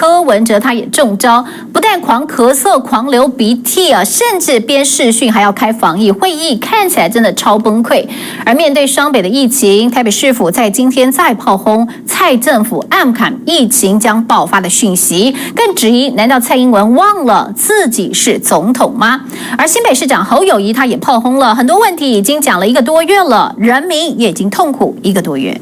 柯文哲他也中招，不但狂咳嗽、狂流鼻涕啊，甚至边视讯还要开防疫会议，看起来真的超崩溃。而面对双北的疫情，台北市府在今天再炮轰蔡政府暗砍疫情将爆发的讯息，更质疑难道蔡英文忘了自己是总统吗？而新北市长侯友宜他也炮轰了，很多问题已经讲了1个多月了，人民也已经痛苦1个多月。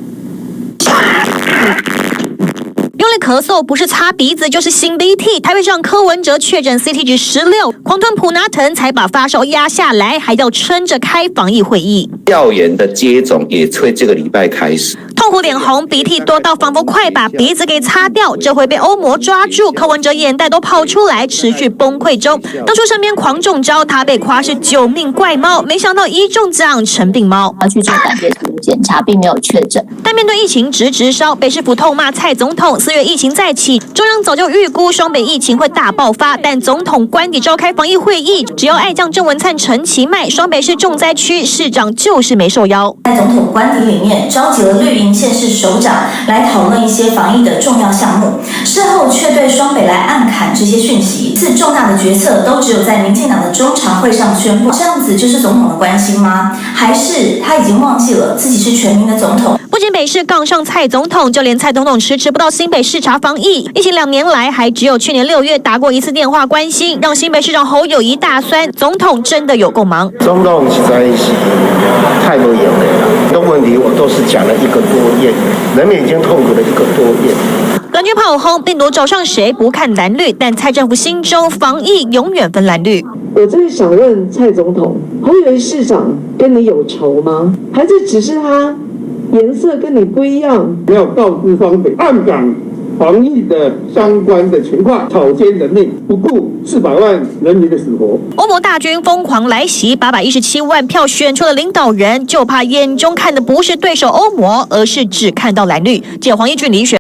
用力咳嗽不是擦鼻子就是擤鼻涕。台北市长柯文哲确诊 CT 值16，狂吞普拿疼才把发烧压下来，还要撑着开防疫会议。校园的接种也会这个礼拜开始。痛苦脸红，鼻涕多到仿佛快把鼻子给擦掉。这回被欧魔抓住，柯文哲眼袋都跑出来，持续崩溃中。当初身边狂中招，他被夸是救命怪猫，没想到一中奖成病猫。要去做胆结石的检查，并没有确诊。但面对疫情直烧，北市府痛骂蔡总统，4月疫情再起，中央早就预估双北疫情会大爆发，但总统官邸召开防疫会议，只要爱将郑文灿陈其迈，双北市重灾区市长就是没受邀。在总统官邸里面召集了绿营县市首长来讨论一些防疫的重要项目，事后却对双北来暗砍这些讯息，次重大的决策都只有在民进党的中常会上宣布，这样子就是总统的关心吗？还是他已经忘记了自己是全民的总统？不仅北市杠上蔡总统，就连蔡总统迟不到新北视察防疫，疫情2年来还只有去年6月打过1次电话关心，让新北市长侯友宜大酸，总统真的有够忙。总统实在是太多眼泪了，很多问题我都是讲了1个多月，人民已经痛苦了1个多月。蓝军炮轰病毒找上谁不看蓝绿，但蔡政府心中防疫永远分蓝绿。我在想问蔡总统，侯友宜市长跟你有仇吗？还是只是他颜色跟你不一样？要告知双北暗港防疫的相关的情况，草菅人命，不顾400万人民的死活。欧盟大军疯狂来袭，817万票选出了领导人，就怕眼中看的不是对手欧盟，而是只看到蓝绿。记者黄义俊、李雪。